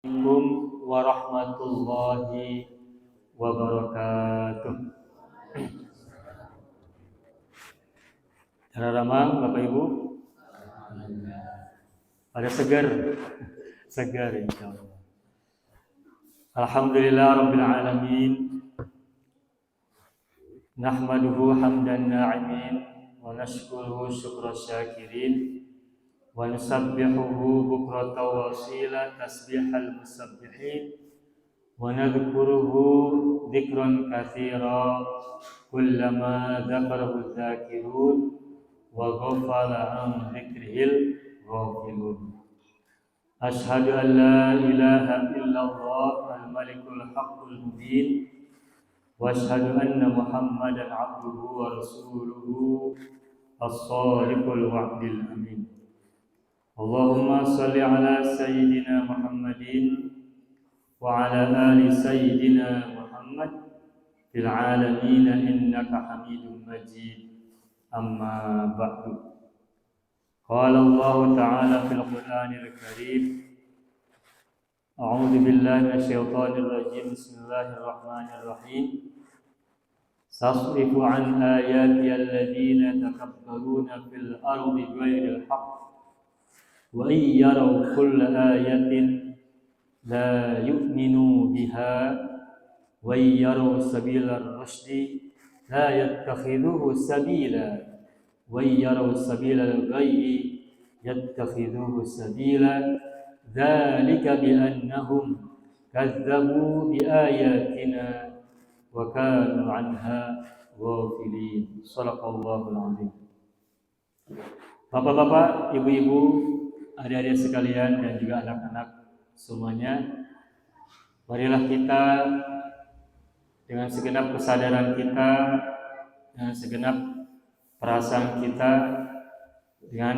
Assalamualaikum warahmatullahi wabarakatuh. Ramah Bapak Ibu, pada segar insyaallah. Alhamdulillah rabbil alamin. Nahmaduhu hamdan na'imin wa nashkuruhu syukra syakirin wa nusabbihuhu bukrata wa asila tasbihal musabbihin wa nadhkuruhu dzikran katsira kullama dzakarahu dzakirun wa ghafala an dzikrihil ghafilun. Asyhadu an la ilaha illallah al-malikul haqqul mubin wa asyhadu anna muhammadan abduhu wa rasuluhu as-sadiqul wa'dil amin. Allahumma salli ala sayyidina Muhammadin wa ala ali sayyidina Muhammad fil alamin innaka Hamidum Majid. Amma ba'du. Qala Allah Ta'ala fil Qur'anil Karim. A'udzu billahi minasyaitonir rajim. Bismillahirrahmanirrahim. Sasrifu an ayati alladhina takabbaruna fil ardi bighairil haqq wa yaraw kulla ayatin la yu'minu biha wa yaraw sabilar rusydi la yattakhidhuhu sabila wa yaraw sabilal ghayyi yattakhidhuhu sabila dzalika bi annahum kazzabu bi ayatina wa kanu anha ghafilin. Shadaqallahul azim. Bapak-bapak, ibu-ibu, adik-adik sekalian dan juga anak-anak semuanya, marilah kita dengan segenap kesadaran kita, dengan segenap perasaan kita, dengan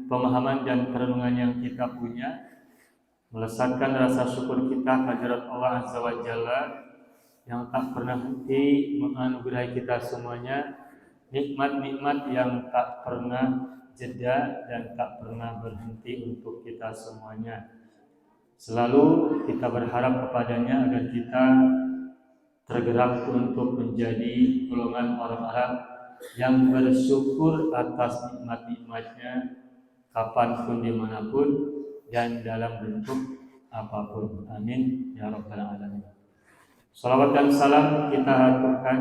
pemahaman dan perenungan yang kita punya, melesatkan rasa syukur kita kehadirat Allah Azza wa Jalla yang tak pernah henti menganugerahi kita semuanya nikmat-nikmat yang tak pernah jeda dan tak pernah berhenti untuk kita semuanya. Selalu kita berharap kepadanya agar kita tergerak untuk menjadi golongan orang-orang yang bersyukur atas nikmat-nikmatnya kapanpun, dimanapun, dan dalam bentuk apapun. Amin ya rabbal alamin. Salawat dan salam kita haturkan,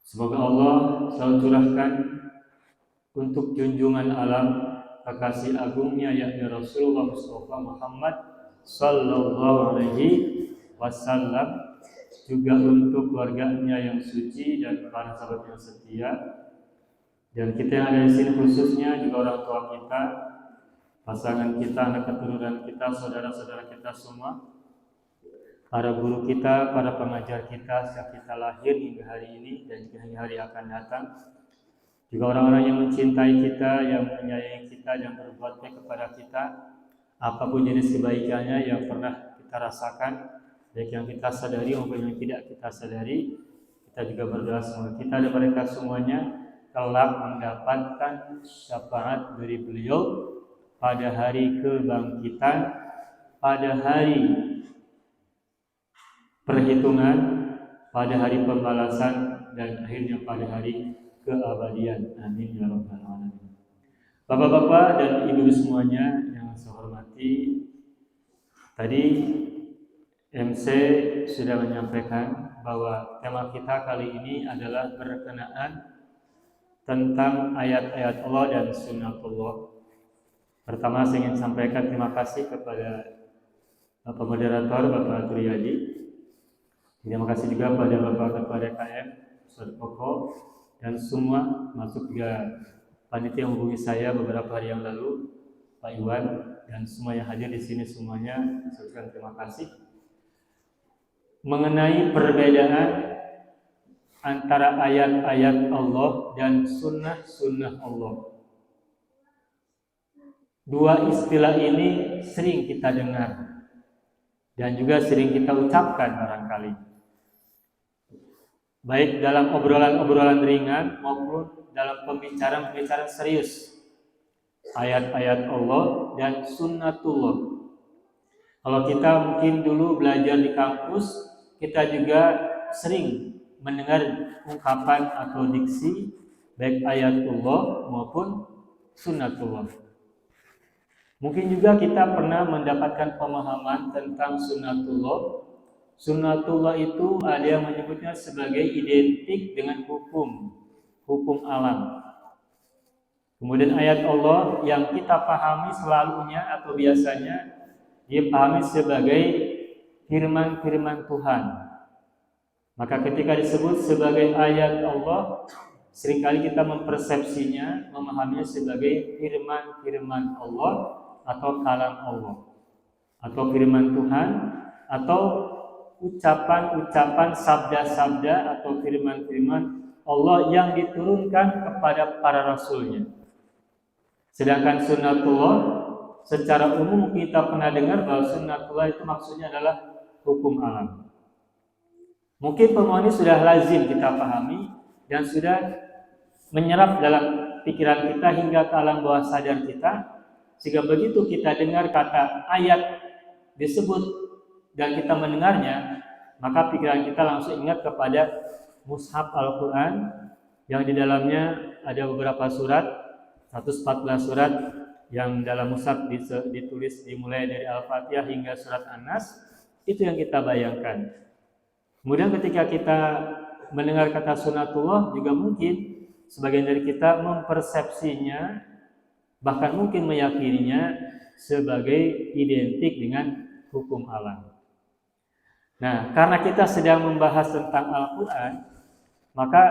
semoga Allah selalu curahkan untuk junjungan alam kekasih agungnya yakni Rasulullah Mustafa Muhammad sallallahu alaihi wasallam, juga untuk keluarganya yang suci dan para sahabat yang setia, dan kita yang ada di sini khususnya juga orang tua kita, pasangan kita, anak keturunan kita, saudara-saudara kita semua, para guru kita, para pengajar kita sejak kita lahir hingga hari ini dan hingga hari akan datang, juga orang-orang yang mencintai kita, yang menyayangi kita, yang berbuat baik kepada kita, apapun jenis kebaikannya yang pernah kita rasakan, baik yang kita sadari maupun yang tidak kita sadari, kita juga berdoa semoga kita dan mereka semuanya kelak mendapatkan syafaat dari beliau pada hari kebangkitan, pada hari perhitungan, pada hari pembalasan, dan akhirnya pada hari keabadian. Amin ya rabbal alamin. Bapak-bapak dan ibu semuanya yang saya hormati, tadi MC sudah menyampaikan bahwa tema kita kali ini adalah berkenaan tentang ayat-ayat Allah dan sunnatullah. Pertama saya ingin sampaikan terima kasih kepada Bapak Moderator, Bapak Turyadi. Terima kasih juga pada Bapak Ketua DKM, Ustaz Koko, dan semua, masuk juga panitia yang menghubungi saya beberapa hari yang lalu, Pak Iwan, dan semua yang hadir di sini semuanya, saya ucapkan terima kasih. Mengenai perbedaan antara ayat-ayat Allah dan sunnah-sunnah Allah. Dua istilah ini sering kita dengar dan juga sering kita ucapkan barangkali, baik dalam obrolan-obrolan ringan maupun dalam pembicaraan-pembicaraan serius. Ayat-ayat Allah dan sunnatullah. Kalau kita mungkin dulu belajar di kampus, kita juga sering mendengar ungkapan atau diksi baik ayatullah maupun sunnatullah. Mungkin juga kita pernah mendapatkan pemahaman tentang sunnatullah. Sunnatullah itu ada yang menyebutnya sebagai identik dengan hukum alam. Kemudian ayat Allah yang kita pahami selalunya atau biasanya dipahami sebagai firman-firman Tuhan. Maka ketika disebut sebagai ayat Allah, seringkali kita mempersepsinya, memahaminya sebagai firman-firman Allah atau kalam Allah, atau firman Tuhan, atau ucapan-ucapan sabda-sabda atau firman-firman Allah yang diturunkan kepada para rasulnya. Sedangkan sunnatullah, secara umum kita pernah dengar bahwa sunnatullah itu maksudnya adalah hukum alam. Mungkin pemahaman ini sudah lazim kita pahami dan sudah menyerap dalam pikiran kita hingga ke alam bawah sadar kita, sehingga begitu kita dengar kata ayat disebut dan kita mendengarnya, maka pikiran kita langsung ingat kepada mushaf Al-Quran yang di dalamnya ada beberapa surat, 114 surat yang dalam mushaf ditulis dimulai dari Al-Fatihah hingga surat An-Nas. Itu yang kita bayangkan. Kemudian ketika kita mendengar kata sunnatullah, juga mungkin sebagian dari kita mempersepsinya, bahkan mungkin meyakininya sebagai identik dengan hukum alam. Nah, karena kita sedang membahas tentang Al-Quran, maka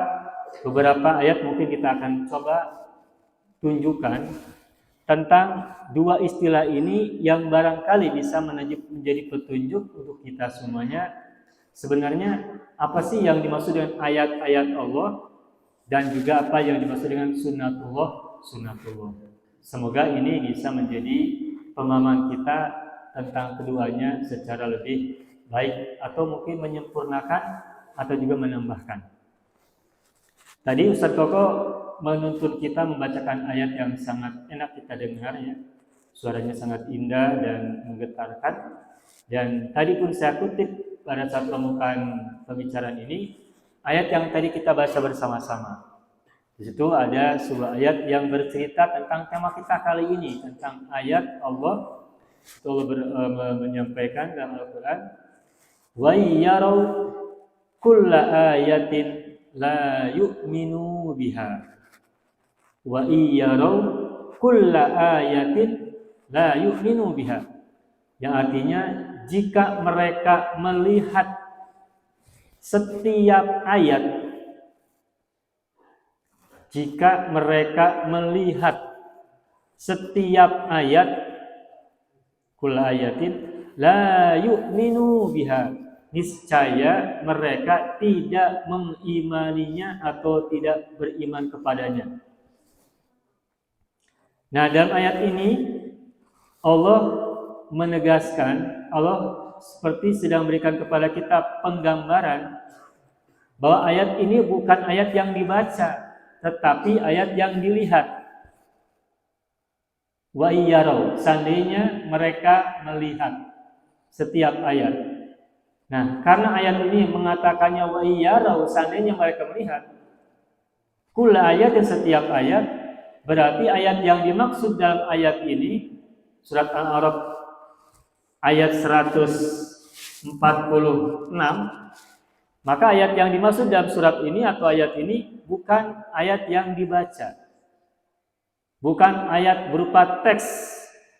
beberapa ayat mungkin kita akan coba tunjukkan tentang dua istilah ini yang barangkali bisa menjadi petunjuk untuk kita semuanya. Sebenarnya apa sih yang dimaksud dengan ayat-ayat Allah dan juga apa yang dimaksud dengan sunnatullah. Semoga ini bisa menjadi pemahaman kita tentang keduanya secara lebih baik atau mungkin menyempurnakan atau juga menambahkan. Tadi Ustaz Koko menuntut kita membacakan ayat yang sangat enak kita dengar ya. Suaranya sangat indah dan menggetarkan. Dan tadi pun saya kutip pada saat pembukaan pembicaraan ini ayat yang tadi kita baca bersama-sama. Di situ ada sebuah ayat yang bercerita tentang tema kita kali ini, tentang ayat Allah. Allah menyampaikan dalam Al-Quran, wa yarau kulla ayatin la yu'minu biha wa yarau kulla ayatin la yu'minu biha, yang artinya jika mereka melihat setiap ayat, kulla ayatin la yu'minu biha, niscaya mereka tidak mengimaninya atau tidak beriman kepadanya. Nah, dalam ayat ini Allah menegaskan, Allah seperti sedang memberikan kepada kita penggambaran bahwa ayat ini bukan ayat yang dibaca, tetapi ayat yang dilihat. Wa iyarau, seandainya mereka melihat setiap ayat. Nah, karena ayat ini mengatakannya wa iyarau, seandainya mereka melihat kulla ayat, dan setiap ayat, berarti ayat yang dimaksud dalam ayat ini surat Al-A'raf ayat 146, maka ayat yang dimaksud dalam surat ini atau ayat ini bukan ayat yang dibaca, bukan ayat berupa teks,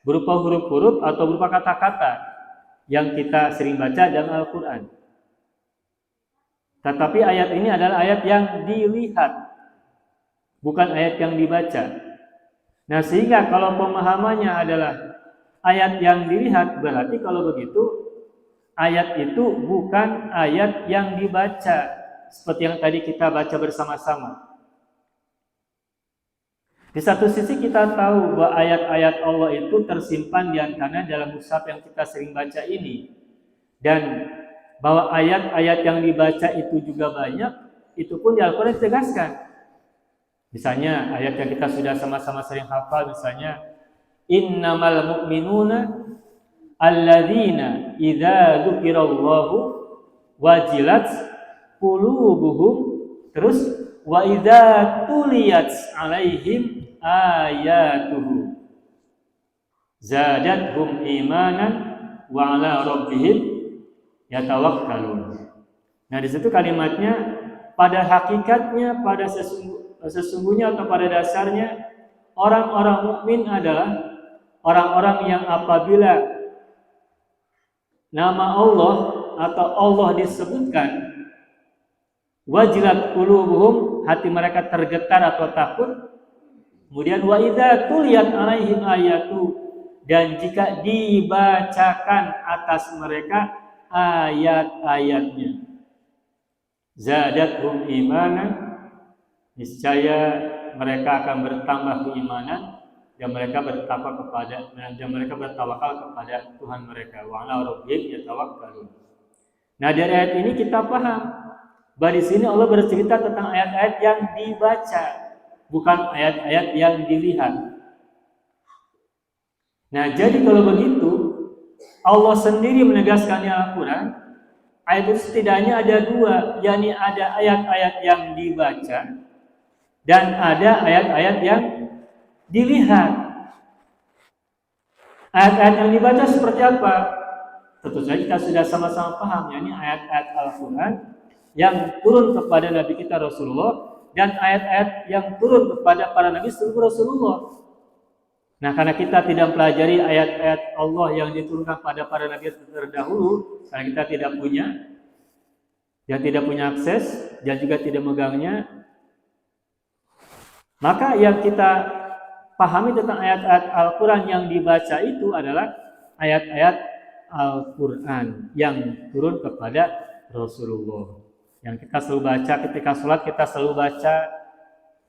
berupa huruf-huruf atau berupa kata-kata yang kita sering baca dalam Al-Quran. Tetapi ayat ini adalah ayat yang dilihat, bukan ayat yang dibaca. Nah, sehingga kalau pemahamannya adalah ayat yang dilihat, berarti kalau begitu ayat itu bukan ayat yang dibaca seperti yang tadi kita baca bersama-sama. Di satu sisi kita tahu bahwa ayat-ayat Allah itu tersimpan di antaranya dalam mushaf yang kita sering baca ini, dan bahwa ayat-ayat yang dibaca itu juga banyak, itu pun di Al-Quran ditegaskan. Misalnya ayat yang kita sudah sama-sama sering hafal, misalnya innamal mu'minuna alladzina idza dzukirallahu wajilat qulubuhum, terus wa idza tuliyat alaihim ayatuhu zadatuhum imanan wa ala rabbihim yatawakkalun. Nah, di situ kalimatnya pada hakikatnya, pada sesungguhnya atau pada dasarnya orang-orang mukmin adalah orang-orang yang apabila nama Allah atau Allah disebutkan, wajilat qulubuhum, hati mereka tergetar atau takut. Kemudian wa idza tuliyat alaihim ayatu, dan jika dibacakan atas mereka ayat-ayatnya, zadatuhum imanan, niscaya mereka akan bertambah keimanan dan mereka bertawakal kepada Tuhan mereka. Wa ala rabbihim yatawakkalun. Nah, dari ayat ini kita paham bahwa di sini Allah bercerita tentang ayat-ayat yang dibaca, bukan ayat-ayat yang dilihat. Nah, jadi kalau begitu Allah sendiri menegaskan di Al-Quran, ayat itu setidaknya ada dua, yakni ada ayat-ayat yang dibaca dan ada ayat-ayat yang dilihat. Ayat-ayat yang dibaca seperti apa? Tentu saja kita sudah sama-sama paham, yakni ayat-ayat Al-Quran yang turun kepada Nabi kita Rasulullah dan ayat-ayat yang turun kepada para Nabi seluruh Rasulullah. Nah, karena kita tidak mempelajari ayat-ayat Allah yang diturunkan pada para Nabi terdahulu, karena kita tidak punya akses dan juga tidak megangnya, maka yang kita pahami tentang ayat-ayat Al-Quran yang dibaca itu adalah ayat-ayat Al-Quran yang turun kepada Rasulullah. Yang kita selalu baca ketika sholat, kita selalu baca.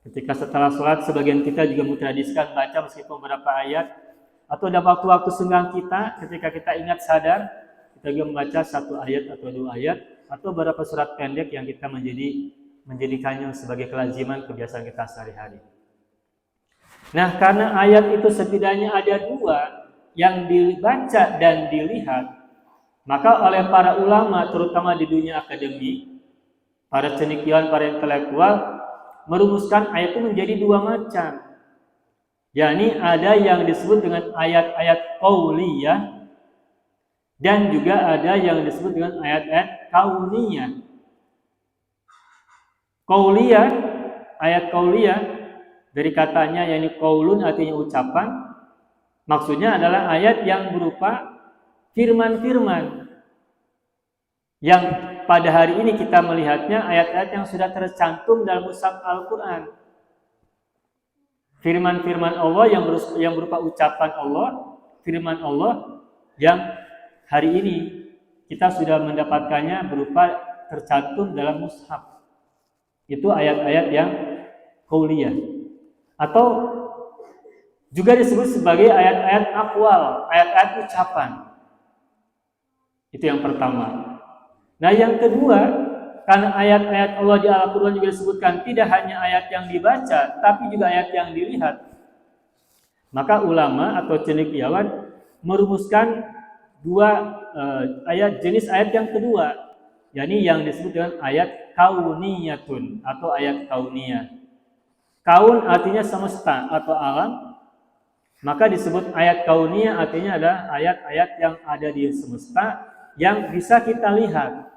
Ketika setelah sholat, sebagian kita juga mentradisikan baca meskipun beberapa ayat. Atau ada waktu-waktu senggang kita, ketika kita ingat sadar, kita juga membaca satu ayat atau dua ayat. Atau beberapa surat pendek yang kita menjadikannya sebagai kelaziman kebiasaan kita sehari-hari. Nah, karena ayat itu setidaknya ada dua, yang dibaca dan dilihat, maka oleh para ulama, terutama di dunia akademik, para cendekiawan, para intelektual, merumuskan ayat itu menjadi dua macam. Yakni ada yang disebut dengan ayat-ayat qauliyah dan juga ada yang disebut dengan ayat-ayat kauniyah. Qauliyah, ayat qauliyah dari katanya yakni qaulun, artinya ucapan. Maksudnya adalah ayat yang berupa firman-firman yang pada hari ini kita melihatnya ayat-ayat yang sudah tercantum dalam mushaf Al-Quran. Firman-firman Allah yang berupa ucapan Allah, firman Allah yang hari ini kita sudah mendapatkannya berupa tercantum dalam mushaf. Itu ayat-ayat yang qauliyah. Atau juga disebut sebagai ayat-ayat aqwal, ayat-ayat ucapan. Itu yang pertama. Nah, yang kedua, karena ayat-ayat Allah di Al-Quran juga disebutkan tidak hanya ayat yang dibaca, tapi juga ayat yang dilihat. Maka ulama atau cendekiawan merumuskan dua jenis ayat yang kedua, yakni yang disebut dengan ayat kauniyatun atau ayat kauniyah. Kaun artinya semesta atau alam, maka disebut ayat kauniyah artinya adalah ayat-ayat yang ada di semesta yang bisa kita lihat.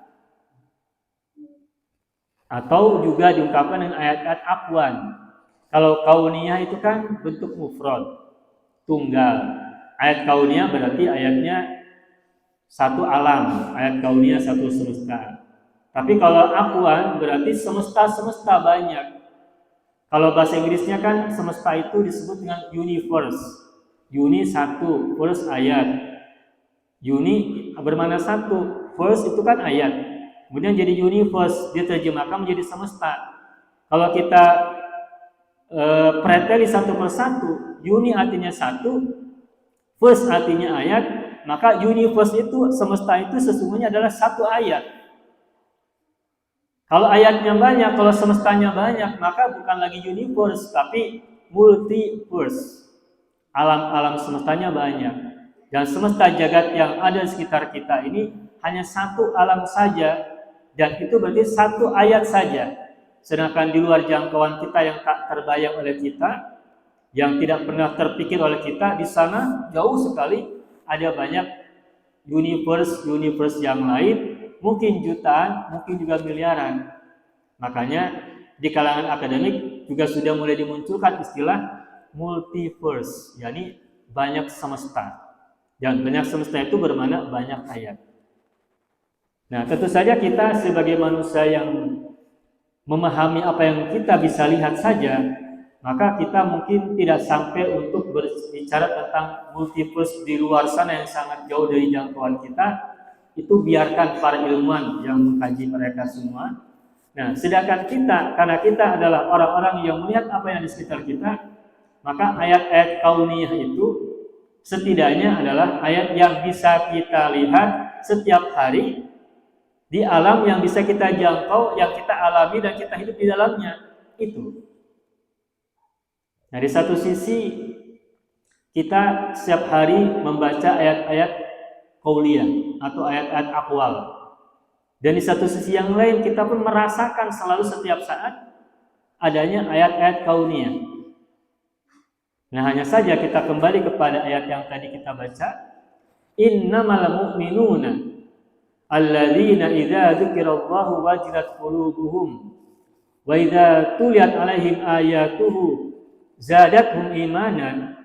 Atau juga diungkapkan dengan ayat-ayat aqwan. Kalau kauniyah itu kan bentuk mufrad, tunggal. Ayat kauniyah berarti ayatnya satu alam, ayat kauniyah satu semesta. Tapi kalau aqwan berarti semesta-semesta banyak. Kalau bahasa Inggrisnya kan semesta itu disebut dengan universe. Uni satu, verse ayat. Uni bermakna satu, verse itu kan ayat. Kemudian jadi universe, diterjemahkan menjadi semesta. Kalau kita preteli satu persatu, uni artinya satu, verse artinya ayat, maka universe itu, semesta itu sesungguhnya adalah satu ayat. Kalau ayatnya banyak, kalau semestanya banyak, maka bukan lagi universe, tapi multiverse. Alam-alam semestanya banyak. dan semesta jagat yang ada di sekitar kita ini hanya satu alam saja, dan itu berarti satu ayat saja. Sedangkan di luar jangkauan kita yang tak terbayang oleh kita, yang tidak pernah terpikir oleh kita, di sana jauh sekali ada banyak universe yang lain, mungkin jutaan, mungkin juga miliaran. Makanya di kalangan akademik juga sudah mulai dimunculkan istilah multiverse, yakni banyak semesta. Dan banyak semesta itu bermakna banyak ayat. Nah, tentu saja kita sebagai manusia yang memahami apa yang kita bisa lihat saja, maka kita mungkin tidak sampai untuk berbicara tentang multiverse di luar sana yang sangat jauh dari jangkauan kita. Itu biarkan para ilmuwan yang mengkaji mereka semua. Nah, sedangkan kita, karena kita adalah orang-orang yang melihat apa yang di sekitar kita, maka ayat-ayat kauniyah itu setidaknya adalah ayat yang bisa kita lihat setiap hari di alam yang bisa kita jangkau, yang kita alami dan kita hidup di dalamnya. Itu. Nah, di satu sisi kita setiap hari membaca ayat-ayat qauliyah atau ayat-ayat aqwal. Dan di satu sisi yang lain kita pun merasakan selalu setiap saat adanya ayat-ayat kauniyah. Nah, hanya saja kita kembali kepada ayat yang tadi kita baca, innamal mu'minuna alladzina idza dzukirallahu wajilat qulubuhum wa idza tuliyat alaihim ayatuhu zadathum imanan.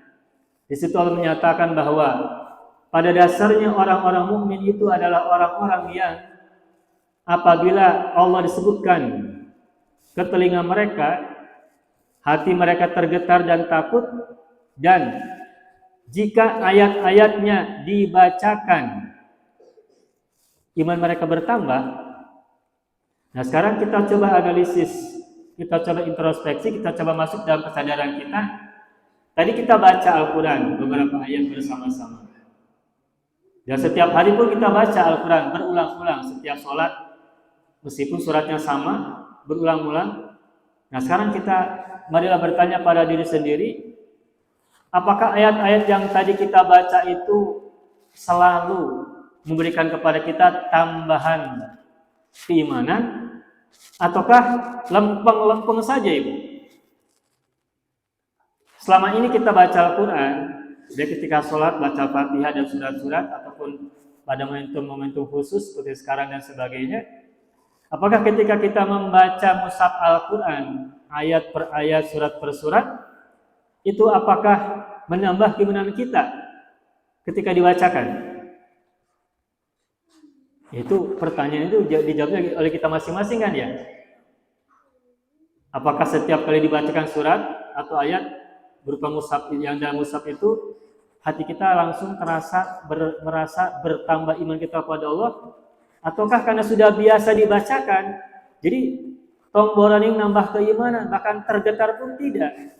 Di situ Allah menyatakan bahwa pada dasarnya orang-orang mukmin itu adalah orang-orang yang apabila Allah disebutkan ke telinga mereka, hati mereka tergetar dan takut, dan jika ayat-ayatnya dibacakan, iman mereka bertambah. Nah, sekarang kita coba analisis, kita coba introspeksi, kita coba masuk dalam kesadaran kita. Tadi kita baca Al-Quran beberapa ayat bersama-sama. Dan setiap hari pun kita baca Al-Quran berulang-ulang setiap sholat, meskipun suratnya sama, berulang-ulang. Nah, sekarang kita marilah bertanya pada diri sendiri, apakah ayat-ayat yang tadi kita baca itu selalu memberikan kepada kita tambahan keimanan, ataukah lempeng-lempeng saja itu? Selama ini kita baca Al-Quran, baik ketika sholat, baca Fatihah dan surat-surat, ataupun pada momentum-momentum khusus seperti sekarang dan sebagainya, apakah ketika kita membaca mushaf Al-Quran, ayat per ayat, surat per surat, itu apakah menambah keimanan kita ketika dibacakan? Itu pertanyaan itu dijawabnya oleh kita masing-masing kan ya? Apakah setiap kali dibacakan surat atau ayat berupa mushaf yang dalam mushaf itu hati kita langsung merasa bertambah iman kita kepada Allah, ataukah karena sudah biasa dibacakan jadi tombolan yang nambah keimanan, bahkan tergetar pun tidak?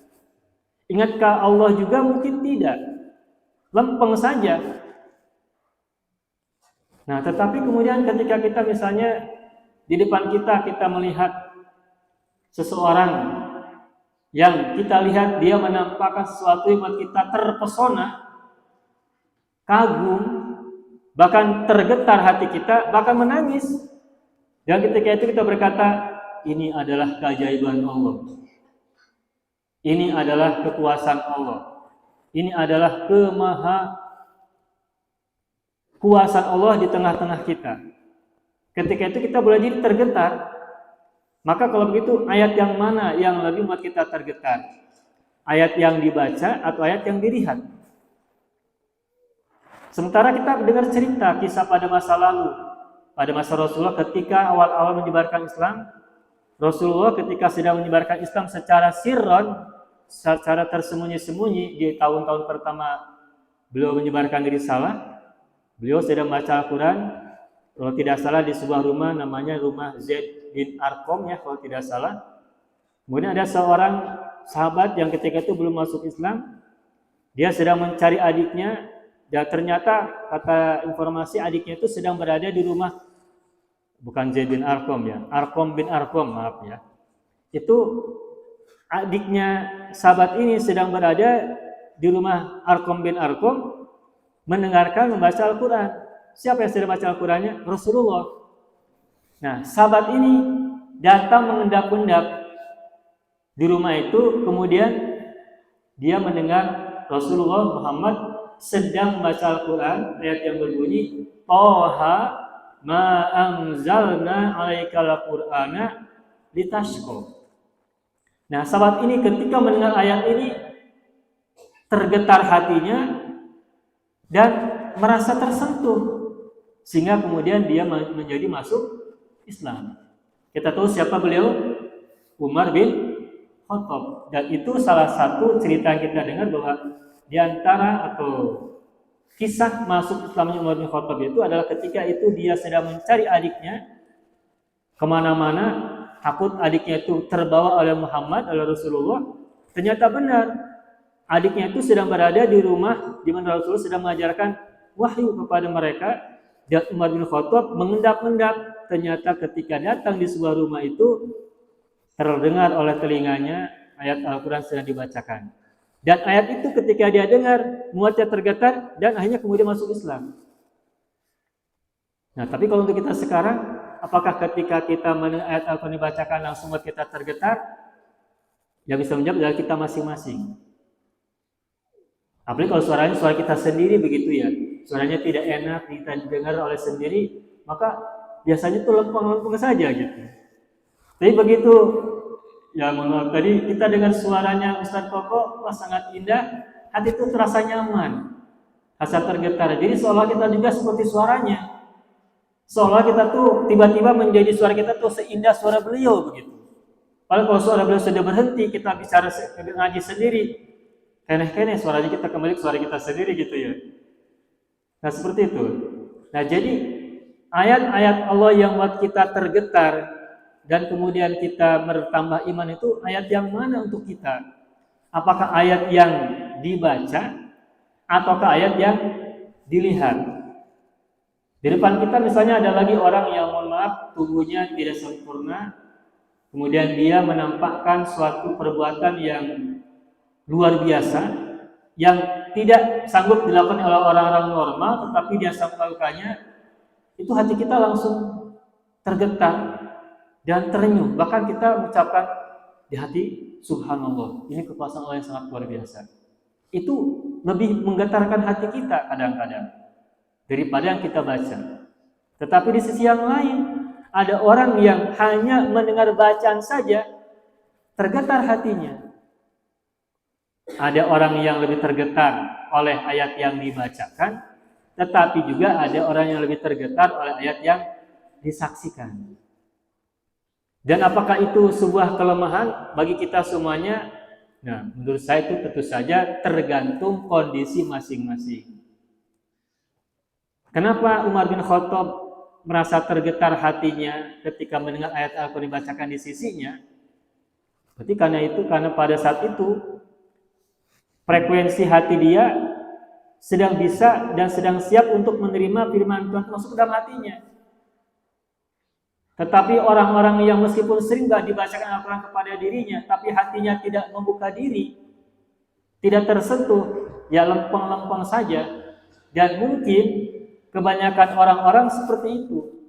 Ingatkah Allah juga? Mungkin tidak, lempeng saja. Nah, tetapi kemudian ketika kita misalnya di depan kita melihat seseorang yang kita lihat dia menampakkan sesuatu yang membuat kita terpesona, kagum, bahkan tergetar hati kita, bahkan menangis. Dan ketika itu kita berkata, ini adalah keajaiban Allah. Ini adalah kekuasaan Allah. Ini adalah kuasaan Allah di tengah-tengah kita. Ketika itu kita boleh jadi tergetar. Maka kalau begitu ayat yang mana yang lebih membuat kita tergetar? Ayat yang dibaca atau ayat yang dilihat? Sementara kita dengar cerita kisah pada masa lalu, pada masa Rasulullah ketika awal-awal menyebarkan Islam, Rasulullah ketika sedang menyebarkan Islam secara sirron, secara tersembunyi-sembunyi di tahun-tahun pertama beliau menyebarkan risalah, beliau sedang membaca Al-Quran, kalau tidak salah di sebuah rumah namanya rumah Zaid bin Arqam ya kalau tidak salah. Kemudian ada seorang sahabat yang ketika itu belum masuk Islam, dia sedang mencari adiknya, dan ternyata kata informasi adiknya itu sedang berada di rumah, bukan Zaid bin Arqam ya, Arqam bin Arqam, maaf ya. Itu adiknya sahabat ini sedang berada di rumah Arqam bin Arqam, mendengarkan membaca Al-Quran. Siapa yang sedang baca Al-Qurannya? Rasulullah. Nah, sahabat ini datang mengendap-endap di rumah itu, kemudian dia mendengar Rasulullah Muhammad sedang membaca Al-Quran, ayat yang berbunyi Toha ma anzalna alaikal Qur'ana litashqa. Nah, sahabat ini ketika mendengar ayat ini tergetar hatinya dan merasa tersentuh, sehingga kemudian dia menjadi masuk Islam. Kita tahu siapa beliau? Umar bin Khattab. Dan itu salah satu cerita yang kita dengar bahwa di antara atau kisah masuk Islamnya Umar bin Khattab itu adalah ketika itu dia sedang mencari adiknya kemana-mana, takut adiknya itu terbawa oleh Muhammad, oleh Rasulullah. Ternyata benar, adiknya itu sedang berada di rumah di mana Rasulullah sedang mengajarkan wahyu kepada mereka, dan Umar bin Khattab mengendap-endap. Ternyata ketika datang di sebuah rumah itu terdengar oleh telinganya ayat Al-Quran sedang dibacakan. Dan ayat itu ketika dia dengar, muatnya tergetar dan akhirnya kemudian masuk Islam. Nah, tapi kalau untuk kita sekarang, apakah ketika kita mendengar ayat Al-Quran dibacakan langsung muat kita tergetar? Yang bisa menjawab adalah kita masing-masing. Apalagi kalau suaranya suara kita sendiri begitu ya, suaranya tidak enak kita dengar oleh sendiri, maka biasanya itu lempeng-lempeng saja gitu. Tapi begitu ya mohon maaf tadi kita dengar suaranya Ustaz Koko, wah sangat indah, hati itu terasa nyaman, rasa tergetar. Jadi seolah kita juga seperti suaranya, seolah kita tuh tiba-tiba menjadi suara kita tuh seindah suara beliau begitu. Padahal kalau suara beliau sudah berhenti, kita bicara ngaji sendiri, keneh-keneh suaranya kita kembali ke suara kita sendiri gitu ya. Nah seperti itu. Nah jadi ayat-ayat Allah yang buat kita tergetar dan kemudian kita bertambah iman itu ayat yang mana untuk kita? Apakah ayat yang dibaca ataukah ayat yang dilihat? Di depan kita misalnya ada lagi orang yang mohon maaf tubuhnya tidak sempurna, kemudian dia menampakkan suatu perbuatan yang luar biasa yang tidak sanggup dilakukan oleh orang-orang normal, tetapi dia sanggup melakukannya. Itu hati kita langsung tergetar dan terenyuh. Bahkan kita mengucapkan di hati, subhanallah, ini kekuasaan Allah yang sangat luar biasa. Itu lebih menggetarkan hati kita kadang-kadang daripada yang kita baca. Tetapi di sisi yang lain, ada orang yang hanya mendengar bacaan saja tergetar hatinya. Ada orang yang lebih tergetar oleh ayat yang dibacakan, tetapi juga ada orang yang lebih tergetar oleh ayat yang disaksikan. Dan apakah itu sebuah kelemahan bagi kita semuanya? Nah, menurut saya itu tentu saja tergantung kondisi masing-masing. Kenapa Umar bin Khattab merasa tergetar hatinya ketika mendengar ayat Al-Quran dibacakan di sisinya? Berarti karena pada saat itu frekuensi hati dia sedang bisa dan sedang siap untuk menerima firman Tuhan masuk ke dalam hatinya. Tetapi orang-orang yang meskipun sering gak dibacakan Al-Quran kepada dirinya, tapi hatinya tidak membuka diri, tidak tersentuh, ya lempeng-lempeng saja. Dan mungkin kebanyakan orang-orang seperti itu.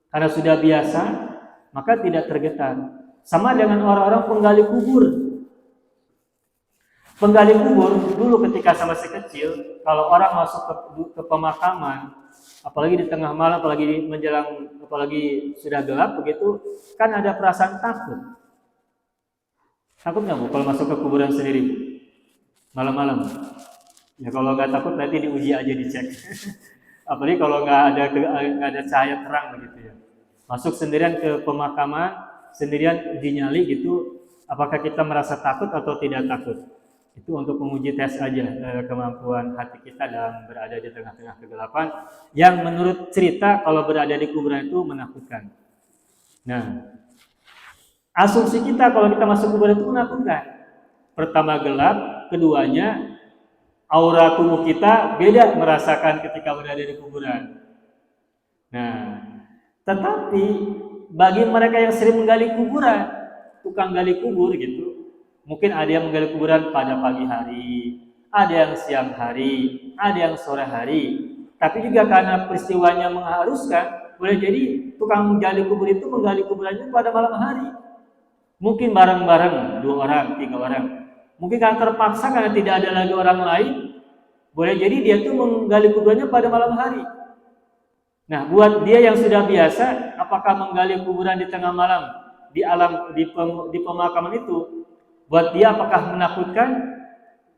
Karena sudah biasa, maka tidak tergetar. Sama dengan orang-orang penggali kubur. Penggali kubur dulu ketika saya masih kecil, kalau orang masuk ke pemakaman, apalagi di tengah malam, apalagi sudah gelap begitu, kan ada perasaan takut. Takut nggak Bu kalau masuk ke kuburan sendiri malam-malam? Ya kalau nggak takut nanti diuji aja dicek. Apalagi kalau nggak ada cahaya terang begitu ya. Masuk sendirian ke pemakaman, sendirian dinyali gitu, apakah kita merasa takut atau tidak takut? Itu untuk menguji tes aja kemampuan hati kita dalam berada di tengah-tengah kegelapan yang menurut cerita kalau berada di kuburan itu menakutkan. Nah, asumsi kita kalau kita masuk kuburan itu menakutkan. Pertama gelap, keduanya aura tubuh kita beda merasakan ketika berada di kuburan. Nah, tetapi bagi mereka yang sering menggali kuburan, tukang gali kubur gitu, mungkin ada yang menggali kuburan pada pagi hari, ada yang siang hari, ada yang sore hari. Tapi juga karena peristiwanya mengharuskan, boleh jadi tukang gali kubur itu menggali kuburannya pada malam hari. Mungkin bareng-bareng 2 orang, 3 orang. Mungkin karena terpaksa karena tidak ada lagi orang lain, boleh jadi dia tuh menggali kuburannya pada malam hari. Nah, buat dia yang sudah biasa, apakah menggali kuburan di tengah malam di di pemakaman itu, buat dia apakah menakutkan?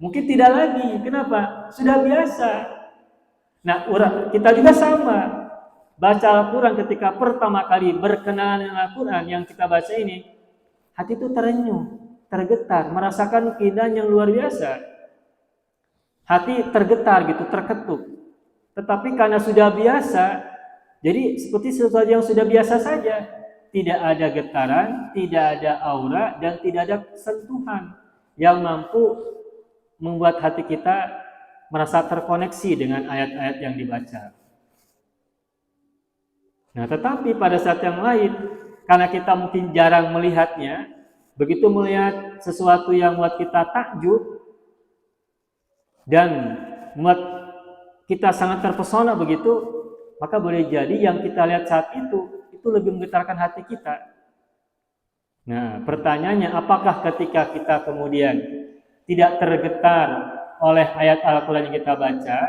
Mungkin tidak lagi. Kenapa? Sudah biasa. Nah, kita juga sama. Baca Al-Quran ketika pertama kali berkenalan dengan Al-Quran yang kita baca ini, hati itu terenyuh, tergetar, merasakan keindahan yang luar biasa. Hati tergetar gitu, terketuk. Tetapi karena sudah biasa, jadi seperti sesuatu yang sudah biasa saja. Tidak ada getaran, tidak ada aura, dan tidak ada sentuhan yang mampu membuat hati kita merasa terkoneksi dengan ayat-ayat yang dibaca. Nah, tetapi pada saat yang lain, karena kita mungkin jarang melihatnya, begitu melihat sesuatu yang membuat kita takjub dan membuat kita sangat terpesona begitu, maka boleh jadi yang kita lihat saat itu lebih menggetarkan hati kita. Nah, pertanyaannya, apakah ketika kita kemudian tidak tergetar oleh ayat Al-Quran yang kita baca,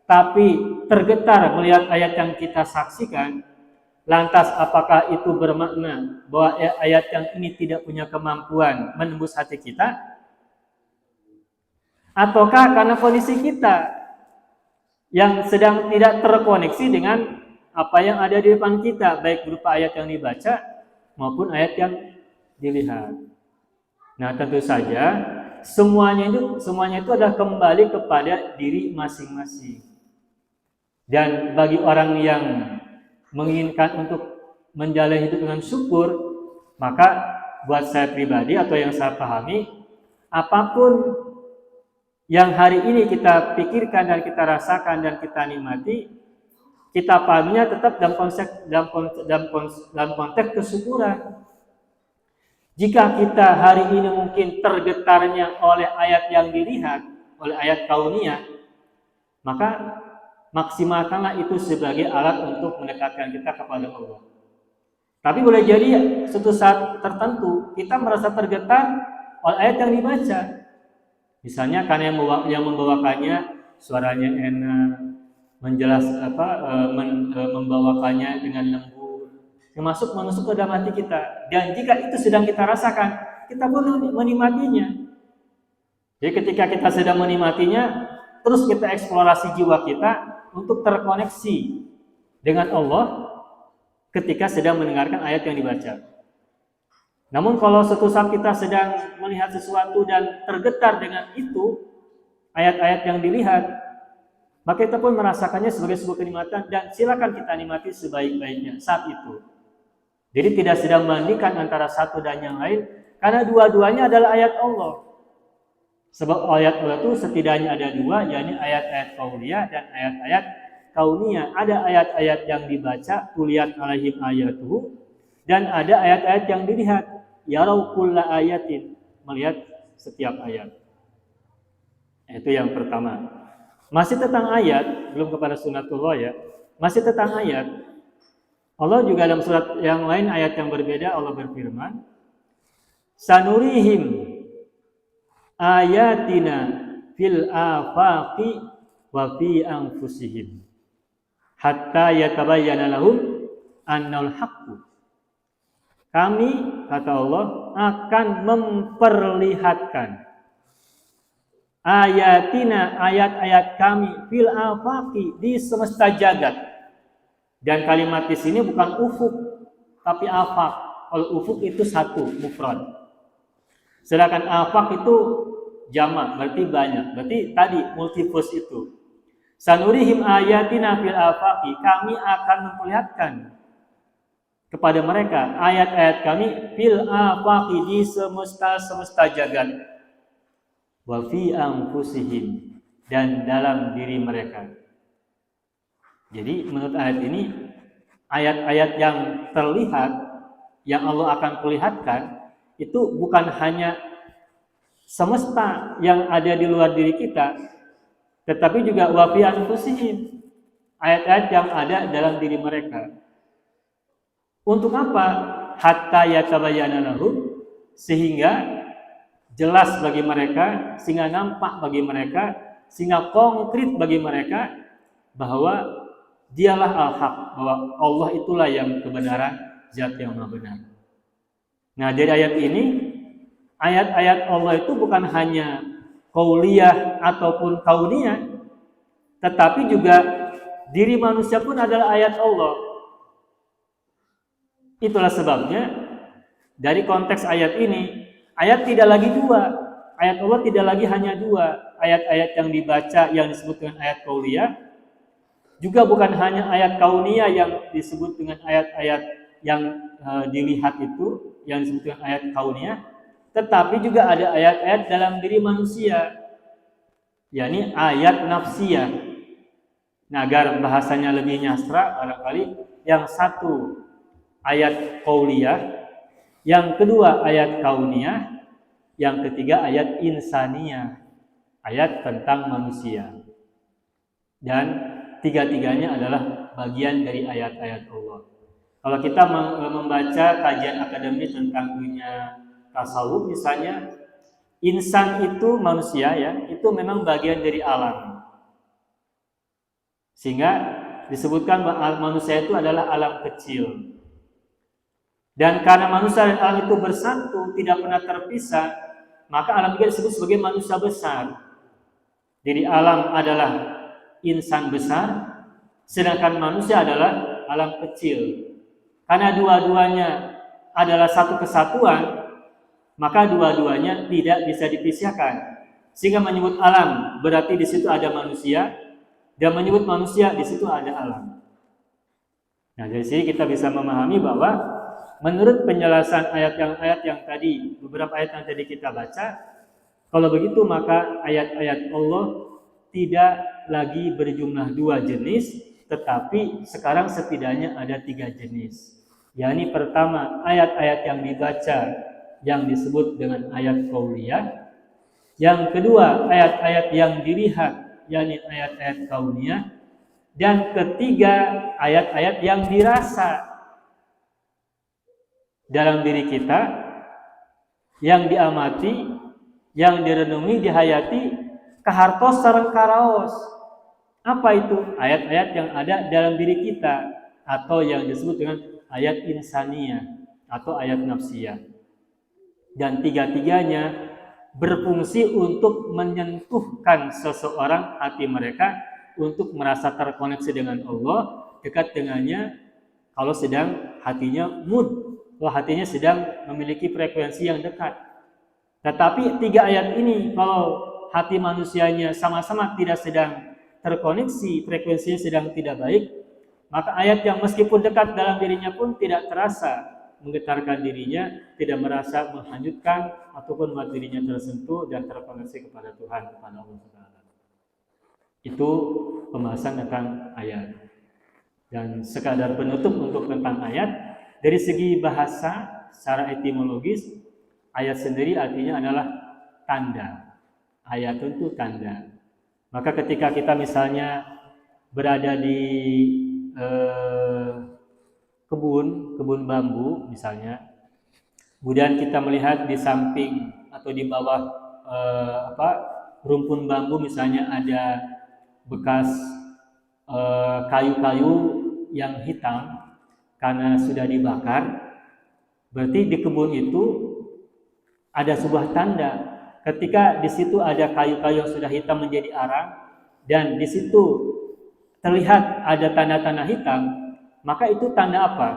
tapi tergetar melihat ayat yang kita saksikan, lantas apakah itu bermakna bahwa ayat yang ini tidak punya kemampuan menembus hati kita? Ataukah karena kondisi kita yang sedang tidak terkoneksi dengan apa yang ada di depan kita, baik berupa ayat yang dibaca maupun ayat yang dilihat. Nah, tentu saja semuanya itu adalah kembali kepada diri masing-masing. Dan bagi orang yang menginginkan untuk menjalani hidup dengan syukur, maka buat saya pribadi atau yang saya pahami, apapun yang hari ini kita pikirkan dan kita rasakan dan kita nikmati, kita pahaminya tetap dalam konteks kesyukuran. Jika kita hari ini mungkin tergetarnya oleh ayat yang dilihat, oleh ayat kauniyah, maka maksimalkanlah itu sebagai alat untuk mendekatkan kita kepada Allah. Tapi boleh jadi suatu saat tertentu kita merasa tergetar oleh ayat yang dibaca. Misalnya karena yang membawakannya suaranya enak, membawakannya dengan lembut, masuk ke dalam hati kita. Dan jika itu sedang kita rasakan, kita pun menikmatinya. Jadi ketika kita sedang menikmatinya, terus kita eksplorasi jiwa kita untuk terkoneksi dengan Allah ketika sedang mendengarkan ayat yang dibaca. Namun kalau suatu saat kita sedang melihat sesuatu dan tergetar dengan itu, ayat-ayat yang dilihat, maka kita pun merasakannya sebagai sebuah kenikmatan dan silakan kita nikmati sebaik-baiknya saat itu. Jadi tidak sedang membandingkan antara satu dan yang lain, karena dua-duanya adalah ayat Allah. Sebab ayat Allah itu setidaknya ada 2, yakni ayat-ayat qauliyah dan ayat-ayat kauniyah. Ada ayat-ayat yang dibaca, tuliyat alaihim ayatuhu, dan ada ayat-ayat yang dilihat, yarau kulla ayatin, melihat setiap ayat. Itu yang pertama. Masih tentang ayat, belum kepada sunatullah ya. Masih tentang ayat. Allah juga dalam surat yang lain, ayat yang berbeda, Allah berfirman, sanurihim ayatina fil afaqi wa fi anfusihim hatta yatabayyana lahum annal haqqu. Kami, kata Allah, akan memperlihatkan ayatina, ayat-ayat kami fil afaqi, di semesta jagat. Dan kalimat di sini bukan ufuk, tapi afaq. Kalau ufuk itu satu, mufrad. Sedangkan afaq itu jamak, berarti banyak. Berarti tadi multifus itu. Sanurihim ayatina fil afaqi, kami akan memperlihatkan kepada mereka ayat-ayat kami fil afaqi, di semesta jagat. Wa fi anfusihim, dan dalam diri mereka. Jadi menurut ayat ini, ayat-ayat yang terlihat, yang Allah akan perlihatkan, itu bukan hanya semesta yang ada di luar diri kita, tetapi juga wa fi anfusihim, ayat-ayat yang ada dalam diri mereka. Untuk apa? Hatta yatabayyana lahum, sehingga jelas bagi mereka, sehingga nampak bagi mereka, sehingga konkret bagi mereka bahwa dialah al-haq, bahwa Allah itulah yang kebenaran, zat yang maha benar. Nah, dari ayat ini, ayat-ayat Allah itu bukan hanya qauliyah ataupun kauniyah, tetapi juga diri manusia pun adalah ayat Allah. Itulah sebabnya dari konteks ayat ini, ayat tidak lagi dua. Ayat Allah tidak lagi hanya dua. Ayat-ayat yang dibaca yang disebut dengan ayat qauliyah, juga bukan hanya ayat kauniyah yang disebut dengan ayat-ayat yang dilihat itu, yang disebut dengan ayat kauniyah, tetapi juga ada ayat-ayat dalam diri manusia, yakni ayat nafsiyah. Nah, agar bahasanya lebih nyastra, barangkali yang satu ayat qauliyah, yang kedua ayat kauniyah, yang ketiga ayat insaniyah, ayat tentang manusia. Dan tiga-tiganya adalah bagian dari ayat-ayat Allah. Kalau kita membaca kajian akademis tentang dunia tasawuf misalnya, insan itu manusia ya, itu memang bagian dari alam. Sehingga disebutkan bahwa manusia itu adalah alam kecil. Dan karena manusia dan alam itu bersatu, tidak pernah terpisah, maka alam juga disebut sebagai manusia besar. Jadi alam adalah insan besar, sedangkan manusia adalah alam kecil. Karena dua-duanya adalah satu kesatuan, maka dua-duanya tidak bisa dipisahkan. Sehingga menyebut alam berarti di situ ada manusia, dan menyebut manusia di situ ada alam. Nah, dari sini kita bisa memahami bahwa menurut penjelasan ayat yang tadi, beberapa ayat yang tadi kita baca, kalau begitu maka ayat-ayat Allah tidak lagi berjumlah dua jenis, tetapi sekarang setidaknya ada tiga jenis. Yakni pertama, ayat-ayat yang dibaca yang disebut dengan ayat qauliyah. Yang kedua, ayat-ayat yang dilihat, yakni ayat-ayat kauniyah. Dan ketiga, ayat-ayat yang dirasa dalam diri kita, yang diamati, yang direnungi, dihayati, kahartos sareng karaos. Apa itu? Ayat-ayat yang ada dalam diri kita, atau yang disebut dengan ayat insaniyah atau ayat nafsiyah. Dan tiga-tiganya berfungsi untuk menyentuhkan seseorang hati mereka untuk merasa terkoneksi dengan Allah, dekat dengannya kalau sedang hatinya mood, kalau hatinya sedang memiliki frekuensi yang dekat. Tetapi tiga ayat ini kalau hati manusianya sama-sama tidak sedang terkoneksi, frekuensinya sedang tidak baik, maka ayat yang meskipun dekat dalam dirinya pun tidak terasa menggetarkan dirinya, tidak merasa menghanyutkan ataupun membuat dirinya tersentuh dan terkoneksi kepada Tuhan, kepada Allah Subhanahu. Itu pembahasan tentang ayat. Dan sekadar penutup untuk tentang ayat, dari segi bahasa secara etimologis, ayat sendiri artinya adalah tanda. Ayat itu tanda. Maka ketika kita misalnya berada di kebun bambu misalnya, kemudian kita melihat di samping atau di bawah rumpun bambu misalnya ada bekas kayu-kayu yang hitam karena sudah dibakar, berarti di kebun itu ada sebuah tanda. Ketika di situ ada kayu-kayu yang sudah hitam menjadi arang dan di situ terlihat ada tanda-tanda hitam, maka itu tanda apa?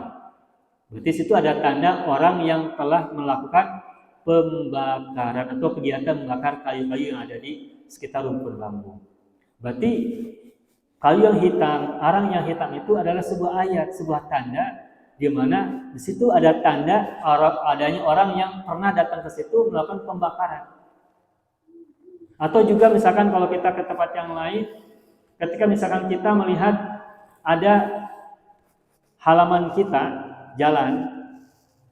Berarti situ ada tanda orang yang telah melakukan pembakaran atau kegiatan membakar kayu-kayu yang ada di sekitar rumpun bambu. Berarti kayu yang hitam, arang yang hitam itu adalah sebuah ayat, sebuah tanda di mana di situ ada tanda adanya orang yang pernah datang ke situ melakukan pembakaran. Atau juga misalkan kalau kita ke tempat yang lain, ketika misalkan kita melihat ada halaman kita, jalan,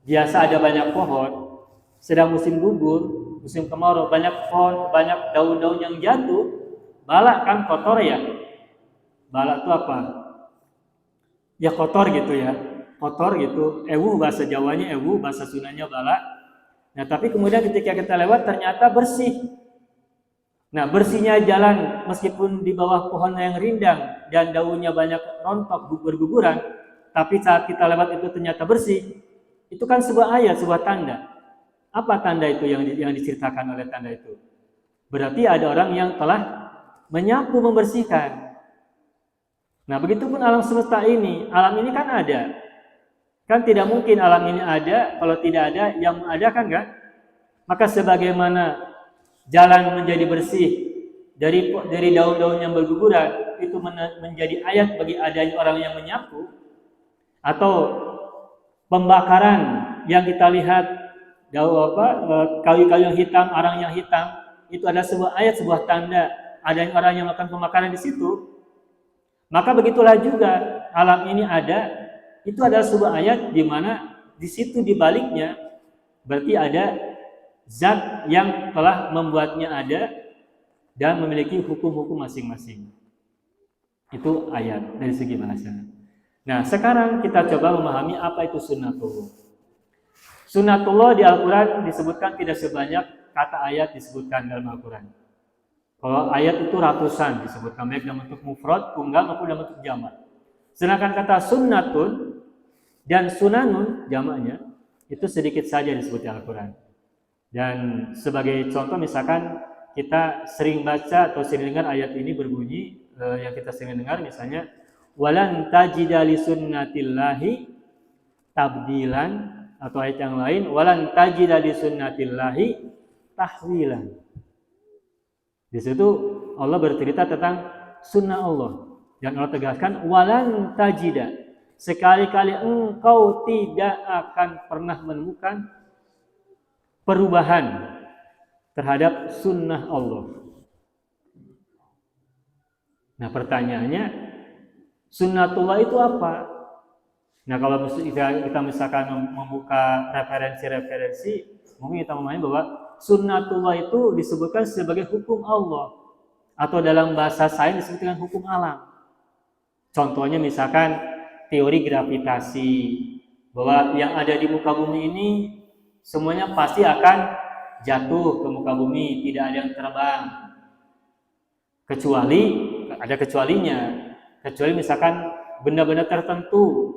biasa ada banyak pohon, sedang musim gugur, musim kemarau, banyak pohon, banyak daun-daun yang jatuh, balak kan kotor ya. Balak itu apa? Ya kotor gitu ya, kotor gitu. Ewu bahasa Jawanya ewu, bahasa Sundanya balak. Nah tapi kemudian ketika kita lewat ternyata bersih. Nah bersihnya jalan meskipun di bawah pohon yang rindang dan daunnya banyak rontok berguguran, tapi saat kita lewat itu ternyata bersih. Itu kan sebuah ayat, sebuah tanda. Apa tanda itu yang diceritakan oleh tanda itu? Berarti ada orang yang telah menyapu, membersihkan. Nah, begitupun alam semesta ini. Alam ini kan ada. Kan tidak mungkin alam ini ada kalau tidak ada yang mengadakan kan? Maka sebagaimana jalan menjadi bersih dari daun-daun yang berguguran, itu menjadi ayat bagi adanya orang yang menyapu, atau pembakaran yang kita lihat kayu-kayu yang hitam, arang yang hitam, itu adalah sebuah ayat, sebuah tanda adanya orang yang melakukan pembakaran di situ. Maka begitulah juga alam ini ada, itu adalah sebuah ayat di mana di situ di baliknya berarti ada zat yang telah membuatnya ada dan memiliki hukum-hukum masing-masing. Itu ayat dari segi bahasa. Nah, sekarang kita coba memahami apa itu sunnatullah. Sunnatullah di Al-Quran disebutkan tidak sebanyak kata ayat disebutkan dalam Al-Quran. Kalau ayat itu ratusan disebutkan, baik dalam bentuk mufrad, tunggal maupun dalam bentuk jamak. Sedangkan kata sunnatun dan sunanun jamaknya itu sedikit saja disebut di Al-Quran. Dan sebagai contoh misalkan kita sering baca atau sering dengar ayat ini berbunyi, yang kita sering dengar misalnya walan tajida li sunnatillahi tabdilan, atau ayat yang lain walan tajida li sunnatillahi tahwilan. Di situ Allah bercerita tentang sunnah Allah dan Allah tegaskan walan tajida, sekali-kali engkau tidak akan pernah menemukan perubahan terhadap sunnah Allah. Nah pertanyaannya, sunnatullah itu apa? Nah kalau kita misalkan membuka referensi-referensi, mungkin kita memahami bahwa sunnatullah itu disebutkan sebagai hukum Allah, atau dalam bahasa sains disebutkan hukum alam. Contohnya misalkan teori gravitasi, bahwa yang ada di muka bumi ini semuanya pasti akan jatuh ke muka bumi, tidak ada yang terbang. Kecuali, ada kecualinya. Kecuali misalkan benda-benda tertentu.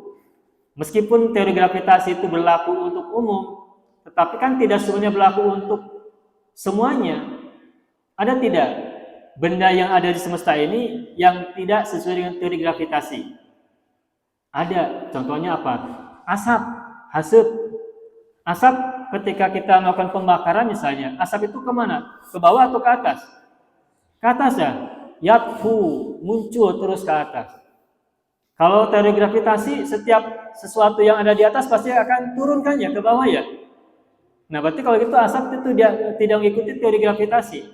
Meskipun teori gravitasi itu berlaku untuk umum, tetapi kan tidak semuanya berlaku untuk semuanya. Ada tidak benda yang ada di semesta ini yang tidak sesuai dengan teori gravitasi? Ada. Contohnya apa? Asap, hasut. Asap ketika kita melakukan pembakaran misalnya, asap itu kemana? Ke bawah atau ke atas? Ke atas ya. Yatfu, muncul terus ke atas. Kalau teori gravitasi, setiap sesuatu yang ada di atas pasti akan turun kan ya ke bawah ya. Nah berarti kalau gitu asap itu dia tidak mengikuti teori gravitasi.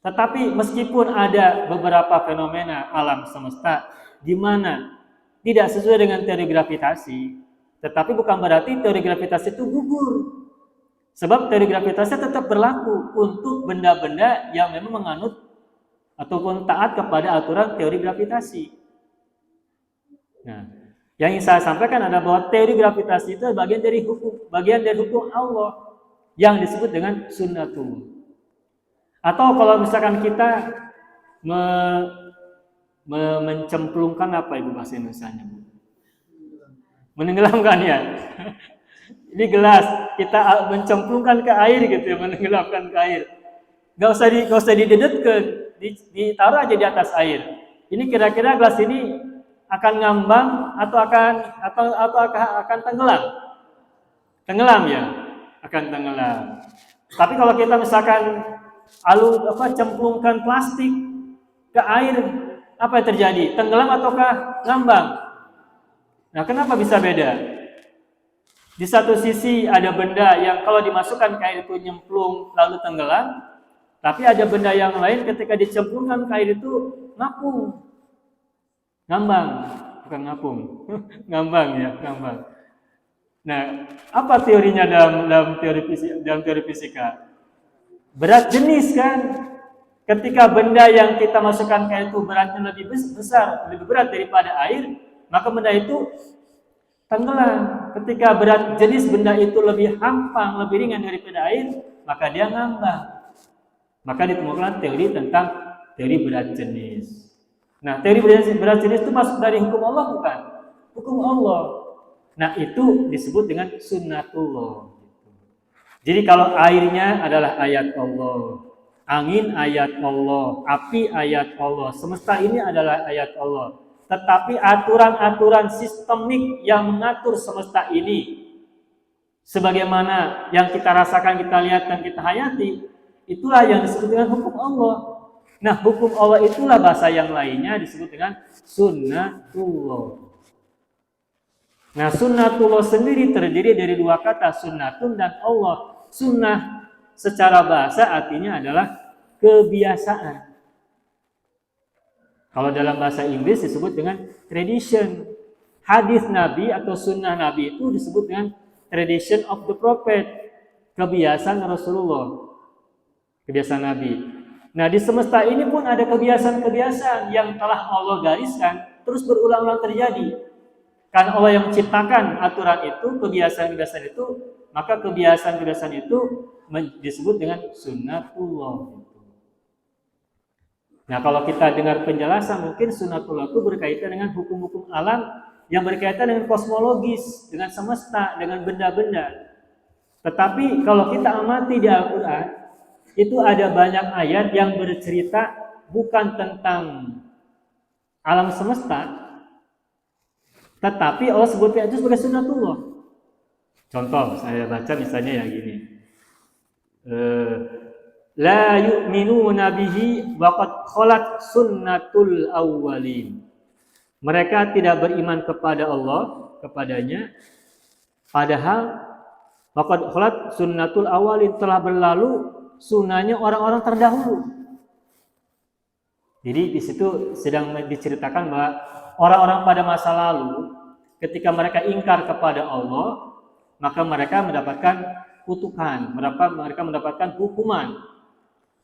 Tetapi meskipun ada beberapa fenomena alam semesta di mana tidak sesuai dengan teori gravitasi, tetapi bukan berarti teori gravitasi itu gugur. Sebab teori gravitasi tetap berlaku untuk benda-benda yang memang menganut ataupun taat kepada aturan teori gravitasi. Nah, yang ingin saya sampaikan adalah bahwa teori gravitasi itu bagian dari hukum Allah yang disebut dengan sunnatullah. Atau kalau misalkan kita mencemplungkan apa ibu bahasa Indonesianya? Menenggelamkan ya. Ini gelas kita mencemplungkan ke air gitu ya, menenggelamkan ke air. Gak usah didedetkan, ditaruh aja di atas air. Ini kira-kira gelas ini akan ngambang atau akan tenggelam? Tenggelam ya, akan tenggelam. Tapi kalau kita misalkan cemplungkan plastik ke air, apa yang terjadi? Tenggelam ataukah ngambang? Nah, kenapa bisa beda? Di satu sisi ada benda yang kalau dimasukkan ke air itu nyemplung lalu tenggelam, tapi ada benda yang lain ketika dicemplungkan ke air itu ngapung. Ngambang, bukan ngapung. Ngambang ya, ngambang. Nah, apa teorinya dalam teori fisika? berat jenis kan. Ketika benda yang kita masukkan ke itu beratnya lebih besar, lebih berat daripada air, maka benda itu tenggelam. Ketika berat jenis benda itu lebih hampang, lebih ringan daripada air, maka dia ngambang. Maka ditemukan teori tentang teori berat jenis. Nah, teori berat jenis itu masuk dari hukum Allah bukan? Hukum Allah. Nah, itu disebut dengan sunnatullah. Jadi kalau airnya adalah ayat Allah, angin ayat Allah, api ayat Allah, semesta ini adalah ayat Allah. Tetapi aturan-aturan sistemik yang mengatur semesta ini, sebagaimana yang kita rasakan, kita lihat, dan kita hayati, itulah yang disebut dengan hukum Allah. Nah, hukum Allah itulah bahasa yang lainnya disebut dengan sunnatullah. Nah, sunnatullah sendiri terdiri dari dua kata, sunnatun dan Allah. Sunnah secara bahasa artinya adalah kebiasaan. Kalau dalam bahasa Inggris disebut dengan tradition. Hadis Nabi atau sunnah Nabi itu disebut dengan tradition of the prophet. Kebiasaan Rasulullah. Kebiasaan Nabi. Nah, di semesta ini pun ada kebiasaan-kebiasaan yang telah Allah gariskan terus berulang-ulang terjadi. Karena Allah yang menciptakan aturan itu, kebiasaan-kebiasaan itu, maka kebiasaan-kebiasaan itu disebut dengan sunnatullah. Nah, kalau kita dengar penjelasan, mungkin sunnatullah itu berkaitan dengan hukum-hukum alam yang berkaitan dengan kosmologis, dengan semesta, dengan benda-benda. Tetapi kalau kita amati di Al-Quran, itu ada banyak ayat yang bercerita bukan tentang alam semesta, tetapi Allah sebutkan itu sebagai sunnatullah. Contoh, saya baca misalnya yang gini. La yu'minuna bihi wa qad khalat sunnatul awwalin. Mereka tidak beriman kepada Allah, kepadanya, padahal wa qad khalat sunnatul awwalin, telah berlalu sunnahnya orang-orang terdahulu. Jadi di situ sedang diceritakan bahwa orang-orang pada masa lalu ketika mereka ingkar kepada Allah, maka mereka mendapatkan kutukan, mereka mendapatkan hukuman.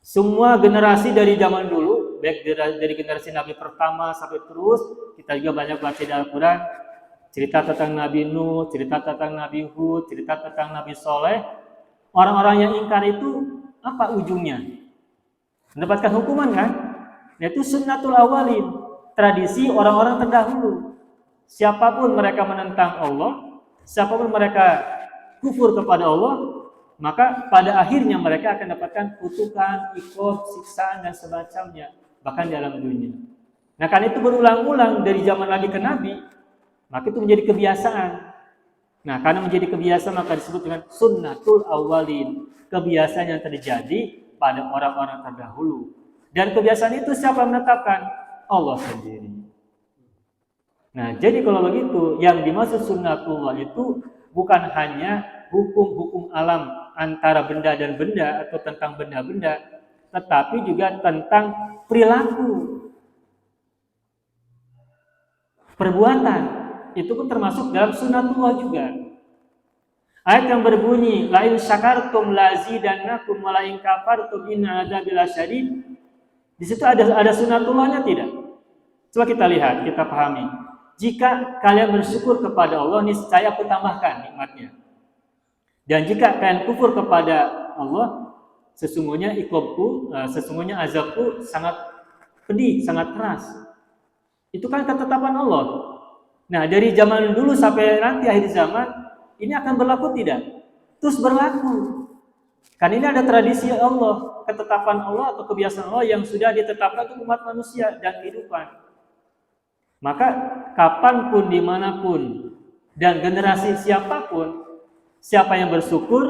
Semua generasi dari zaman dulu, baik dari generasi Nabi pertama sampai terus, kita juga banyak baca di Al-Quran, cerita tentang Nabi Nuh, cerita tentang Nabi Hud, cerita tentang Nabi Soleh. Orang-orang yang ingkar itu apa ujungnya? Mendapatkan hukuman kan? Yaitu sunnatul awalin, tradisi orang-orang terdahulu. Siapapun mereka menentang Allah, siapapun mereka kufur kepada Allah, maka pada akhirnya mereka akan dapatkan kutukan, iqab, siksaan, dan semacamnya, bahkan di alam dunia. Nah, karena itu berulang-ulang dari zaman Nabi ke Nabi, maka itu menjadi kebiasaan. Nah, karena menjadi kebiasaan maka disebut dengan sunnatul awalin, kebiasaan yang terjadi pada orang-orang terdahulu. Dan kebiasaan itu siapa menetapkan? Allah sendiri. Nah, jadi kalau begitu, yang dimaksud sunnatullah itu bukan hanya hukum-hukum alam antara benda dan benda atau tentang benda-benda, tetapi juga tentang perilaku, perbuatan. Itu pun termasuk dalam sunnatullah juga. Ayat yang berbunyi, la in syakartum lazidannakum wa la in kafartum inna adzabi lasyadid. Di situ ada sunnatullahnya tidak? Coba kita lihat, kita pahami. Jika kalian bersyukur kepada Allah, niscaya aku tambahkan nikmatnya. Dan jika kalian kufur kepada Allah, sesungguhnya iqabku, sesungguhnya azabku sangat pedih, sangat keras. Itu kan ketetapan Allah. Nah, dari zaman dulu sampai nanti akhir zaman, ini akan berlaku tidak? Terus berlaku. Kan ini ada tradisi Allah, ketetapan Allah atau kebiasaan Allah yang sudah ditetapkan untuk umat manusia dan kehidupan. Maka kapanpun, dimanapun, dan generasi siapapun, siapa yang bersyukur,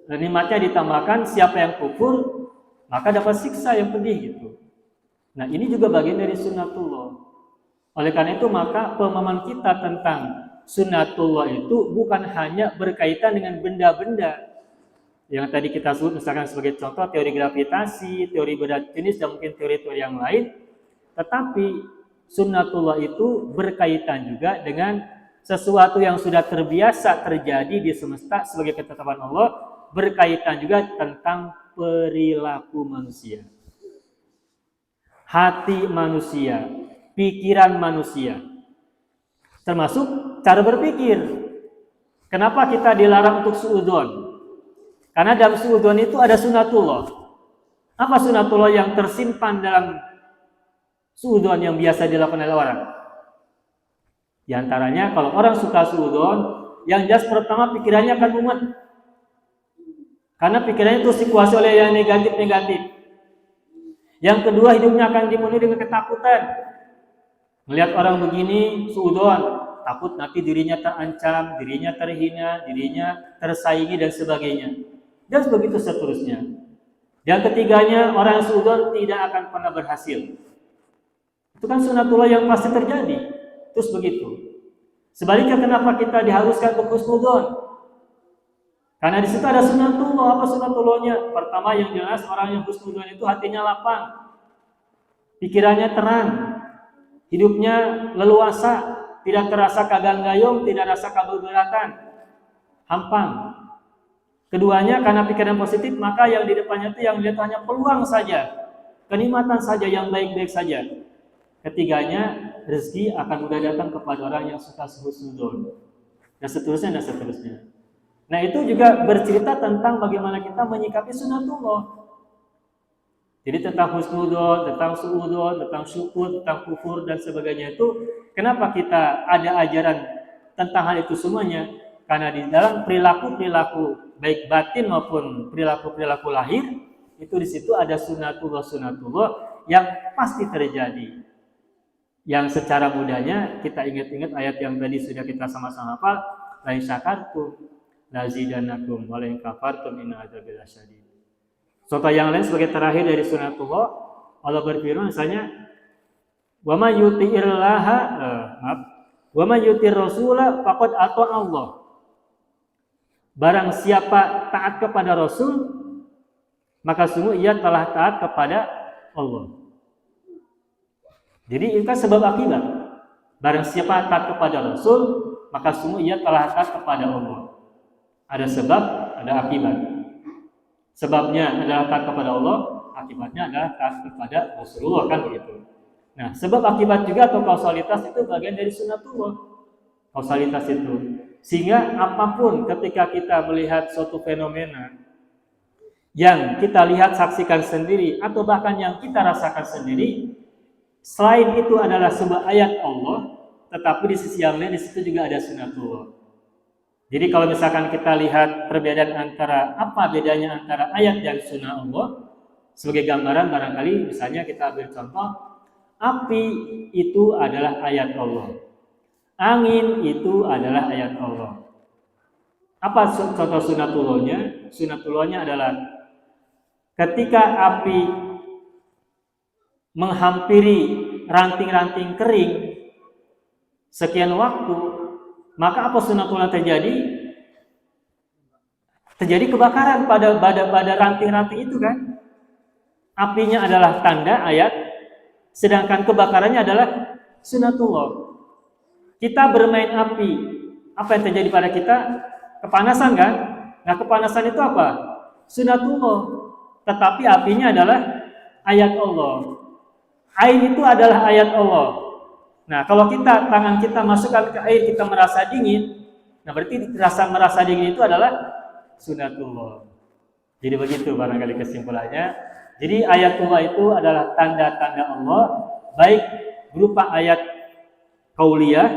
nikmatnya ditambahkan, siapa yang kufur, maka dapat siksa yang pedih gitu. Nah, ini juga bagian dari sunnatullah. Oleh karena itu, maka pemahaman kita tentang sunnatullah itu bukan hanya berkaitan dengan benda-benda yang tadi kita sebut, misalkan sebagai contoh teori gravitasi, teori berat jenis, dan mungkin teori-teori yang lain, tetapi sunnatullah itu berkaitan juga dengan sesuatu yang sudah terbiasa terjadi di semesta sebagai ketetapan Allah, berkaitan juga tentang perilaku manusia. Hati manusia, pikiran manusia. Termasuk cara berpikir. Kenapa kita dilarang untuk suudzon? Karena dalam suudzon itu ada sunatullah. Apa sunatullah yang tersimpan dalam suudzon yang biasa dilakukan oleh orang? Di antaranya kalau orang suka suudzon, yang jelas pertama pikirannya akan mumet. Karena pikirannya itu dikuasai oleh yang negatif-negatif. Yang kedua, hidupnya akan dipenuhi dengan ketakutan. Melihat orang begini, suudzon, takut nanti dirinya terancam, dirinya terhina, dirinya tersaingi dan sebagainya. Dan begitu seterusnya. Yang ketiganya, orang suudzon tidak akan pernah berhasil. Itu kan sunatullah yang pasti terjadi. Terus begitu. Sebaliknya kenapa kita diharuskan untuk husnudzon? Karena di situ ada sunatullah. Apa sunatullahnya? Pertama yang jelas orang yang husnudzon itu hatinya lapang, pikirannya terang, hidupnya leluasa, tidak terasa kagang-gayung, tidak rasa keberatan, hampang. Keduanya karena pikiran positif, maka yang di depannya itu yang dilihat hanya peluang saja, kenikmatan saja, yang baik-baik saja. Ketiganya, rezeki akan mudah datang kepada orang yang suka husnudzon, dan seterusnya dan seterusnya. Nah itu juga bercerita tentang bagaimana kita menyikapi sunatullah. Jadi tentang husnudzon, tentang suudzon, tentang syukur, tentang kufur dan sebagainya itu, kenapa kita ada ajaran tentang hal itu semuanya? Karena di dalam perilaku-perilaku baik batin maupun perilaku-perilaku lahir itu di situ ada sunatullah yang pasti terjadi. Yang secara mudahnya kita ingat-ingat ayat yang tadi sudah kita sama-sama hafal, la in syakartum lazidannakum wa la in kafartum inna adzabi lasyadid. Contoh yang lain sebagai terakhir dari sunatullah, Allah berfirman misalnya, wa may yuti'illaha wa may yuti'ir rasula faqad ata Allah. Barang siapa taat kepada Rasul, maka sungguh ia telah taat kepada Allah. Jadi itu kan sebab akibat. Barang siapa taat kepada Rasul, maka sungguh ia telah taat kepada Allah. Ada sebab, ada akibat. Sebabnya adalah taat kepada Allah, akibatnya adalah taat kepada Rasulullah, kan begitu. Nah, sebab akibat juga atau kausalitas itu bagian dari sunatullah. Kausalitas itu. Sehingga apapun ketika kita melihat suatu fenomena yang kita lihat, saksikan sendiri, atau bahkan yang kita rasakan sendiri, selain itu adalah sebuah ayat Allah, tetapi di sisi yang lain di situ juga ada sunatullah. Jadi kalau misalkan kita lihat perbedaan antara apa bedanya antara ayat dan sunnah Allah, sebagai gambaran barangkali misalnya kita ambil contoh, api itu adalah ayat Allah, angin itu adalah ayat Allah. Apa contoh sunnatullahnya? Sunnatullahnya adalah ketika api menghampiri ranting-ranting kering sekian waktu, maka apa sunatullah terjadi? Terjadi kebakaran pada ranting-ranting itu kan. Apinya adalah tanda ayat, sedangkan kebakarannya adalah sunatullah. Kita bermain api, apa yang terjadi pada kita? Kepanasan kan? Nah kepanasan itu apa? Sunatullah. Tetapi apinya adalah ayat Allah. Air itu adalah ayat Allah. Nah, kalau tangan kita masukkan ke air, kita merasa dingin, nah berarti merasa dingin itu adalah sunatullah. Jadi begitu barangkali kesimpulannya. Jadi ayatullah itu adalah tanda-tanda Allah, baik berupa ayat kauliyah,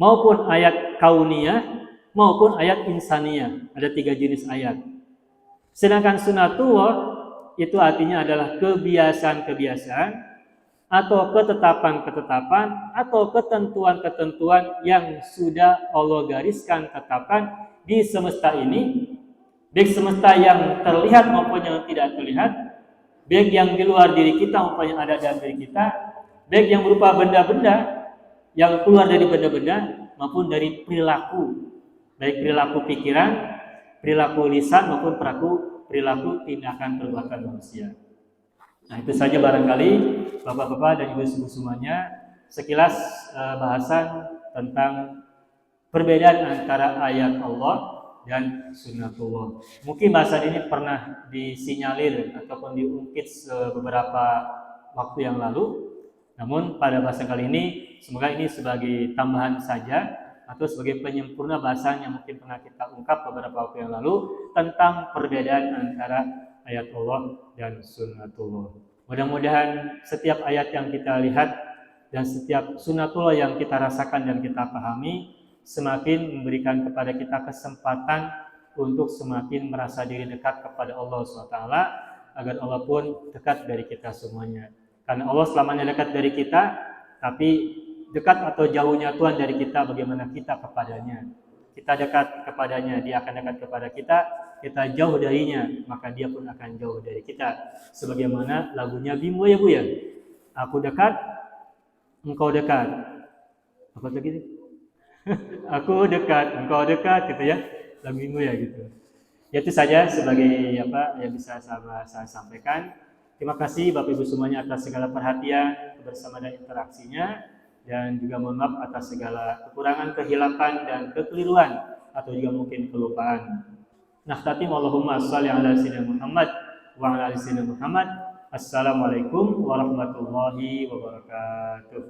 maupun ayat kauniyah, maupun ayat insaniyah. Ada 3 jenis ayat. Sedangkan sunatullah itu artinya adalah kebiasaan-kebiasaan, atau ketetapan-ketetapan, atau ketentuan-ketentuan yang sudah Allah gariskan, tetapkan di semesta ini, baik semesta yang terlihat maupun yang tidak terlihat, baik yang di luar diri kita maupun yang ada dalam diri kita, baik yang berupa benda-benda yang keluar dari benda-benda maupun dari perilaku, baik perilaku pikiran, perilaku lisan maupun perilaku tindakan perbuatan manusia. Nah itu saja barangkali Bapak-bapak dan Ibu-ibu semuanya sekilas bahasan tentang perbedaan antara ayat Allah dan sunnatullah. Mungkin bahasan ini pernah disinyalir ataupun diungkit beberapa waktu yang lalu. Namun pada bahasan kali ini, semoga ini sebagai tambahan saja atau sebagai penyempurna bahasan yang mungkin pernah kita ungkap beberapa waktu yang lalu tentang perbedaan antara ayat Allah dan sunnatullah. Mudah-mudahan setiap ayat yang kita lihat dan setiap sunnatullah yang kita rasakan dan kita pahami semakin memberikan kepada kita kesempatan untuk semakin merasa diri dekat kepada Allah SWT, agar Allah pun dekat dari kita semuanya. Karena Allah selamanya dekat dari kita, tapi dekat atau jauhnya Tuhan dari kita bagaimana kita kepadanya. Kita dekat kepadanya, dia akan dekat kepada kita. Kita jauh darinya, maka dia pun akan jauh dari kita. Sebagaimana lagunya Bimbo ya Bu ya. Aku dekat, engkau dekat. Apa lagi? Aku dekat, engkau dekat, gitu ya. Lagu Bimbo ya gitu. Ya, itu saja sebagai apa yang bisa saya sampaikan. Terima kasih Bapak Ibu semuanya atas segala perhatian, kebersamaan dan interaksinya, dan juga mohon maaf atas segala kekurangan, kehilapan dan kekeliruan atau juga mungkin kelupaan. Nakhtatim Allahumma shalli ala sayyidina Muhammad wa ala ali sayyidina Muhammad. Assalamualaikum warahmatullahi wabarakatuh.